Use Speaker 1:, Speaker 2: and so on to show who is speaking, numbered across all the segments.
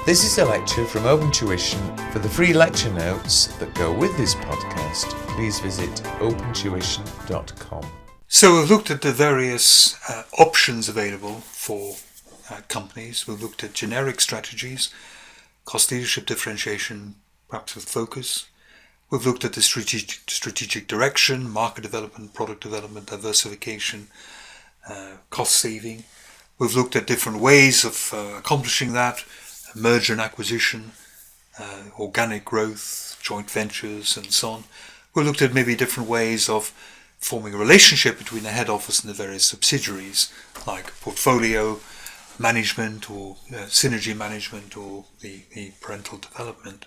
Speaker 1: This is a lecture from Open Tuition. For the free lecture notes that go with this podcast, please visit opentuition.com.
Speaker 2: So we've looked at the various options available for companies. We've looked at generic strategies, cost leadership differentiation, perhaps with focus. We've looked at the strategic direction, market development, product development, diversification, cost saving. We've looked at different ways of accomplishing that, merger and acquisition, organic growth, joint ventures, and so on. We looked at maybe different ways of forming a relationship between the head office and the various subsidiaries, like portfolio management or synergy management or the parental development.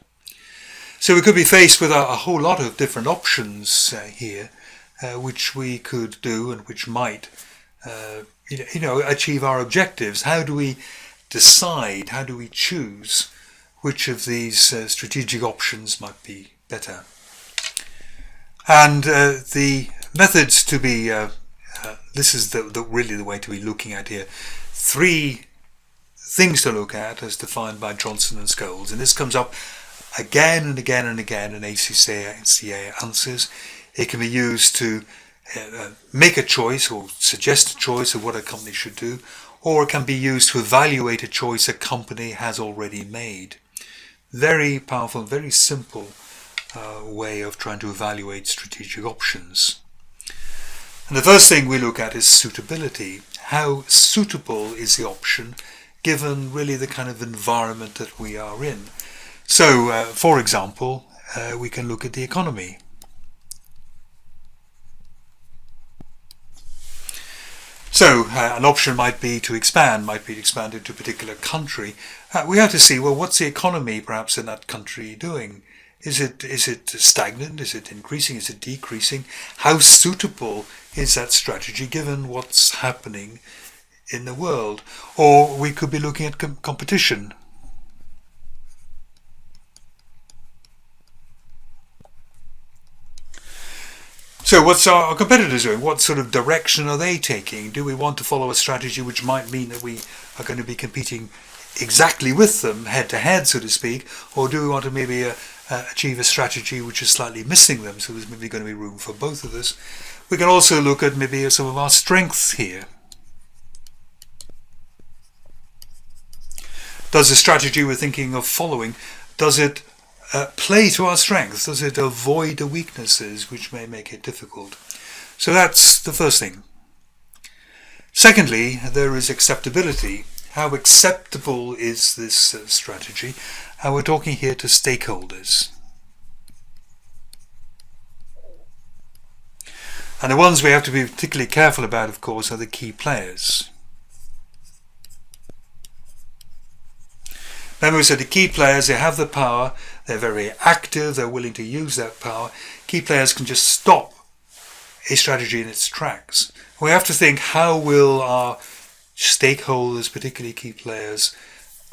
Speaker 2: So we could be faced with a whole lot of different options here, which we could do and which might achieve our objectives. How do we decide, how do we choose which of these strategic options might be better? And the methods to be, this is really the way to be looking at here. 3 things to look at as defined by Johnson and Scholes, and this comes up again and again and again in ACCA answers. It can be used to make a choice or suggest a choice of what a company should do, or it can be used to evaluate a choice a company has already made. Very powerful, very simple way of trying to evaluate strategic options. And the first thing we look at is suitability. How suitable is the option given really the kind of environment that we are in? So, for example, we can look at the economy. So an option might be to expand into a particular country. We have to see, well, what's the economy perhaps in that country doing? Is it stagnant? Is it increasing? Is it decreasing? How suitable is that strategy given what's happening in the world? Or we could be looking at competition. So what's our competitors doing? What sort of direction are they taking? Do we want to follow a strategy which might mean that we are going to be competing exactly with them, head to head, so to speak? Or do we want to maybe achieve a strategy which is slightly missing them, so there's maybe going to be room for both of us? We can also look at maybe some of our strengths here. Does the strategy we're thinking of following, does it play to our strengths? Does it avoid the weaknesses which may make it difficult? So that's the first thing. Secondly, there is acceptability. How acceptable is this strategy? And we're talking here to stakeholders. And the ones we have to be particularly careful about, of course, are the key players. Remember we said the key players, they have the power, they're very active, they're willing to use that power. Key players can just stop a strategy in its tracks. We have to think, how will our stakeholders, particularly key players,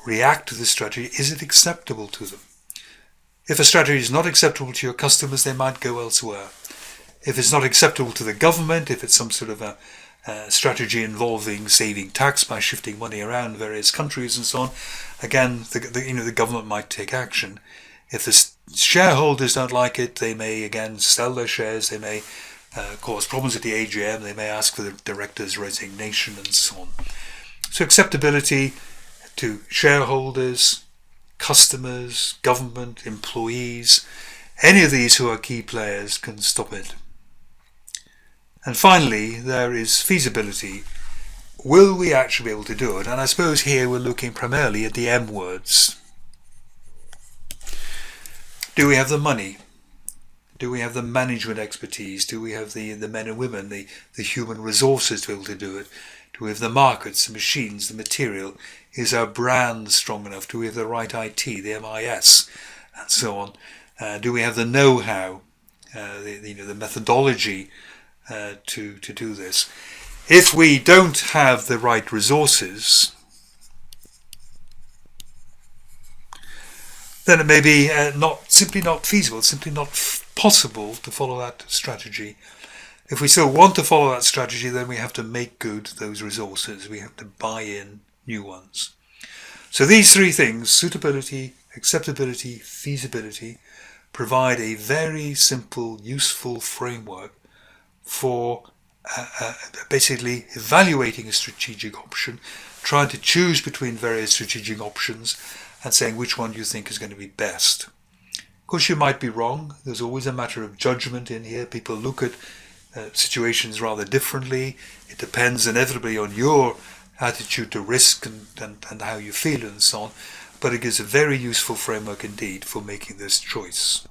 Speaker 2: react to this strategy? Is it acceptable to them? If a strategy is not acceptable to your customers, they might go elsewhere. If it's not acceptable to the government, if it's some sort of a strategy involving saving tax by shifting money around various countries and so on, again, the government might take action. If the shareholders don't like it, they may again sell their shares. They may cause problems at the AGM. They may ask for the director's resignation and so on. So acceptability to shareholders, customers, government, employees, any of these who are key players can stop it. And finally, there is feasibility. Will we actually be able to do it? And I suppose here we're looking primarily at the M words. Do we have the money? Do we have the management expertise? Do we have the men and women, the human resources to be able to do it? Do we have the markets, the machines, the material? Is our brand strong enough? Do we have the right IT, the MIS, and so on? Do we have the know-how, the methodology to do this? If we don't have the right resources, then it may be simply not feasible, simply not possible to follow that strategy. If we still want to follow that strategy, then we have to make good those resources. We have to buy in new ones. So these three things, suitability, acceptability, feasibility, provide a very simple, useful framework for basically evaluating a strategic option, trying to choose between various strategic options and saying which one you think is going to be best. Of course, you might be wrong. There's always a matter of judgment in here. People look at situations rather differently. It depends inevitably on your attitude to risk and how you feel and so on. But it gives a very useful framework indeed for making this choice.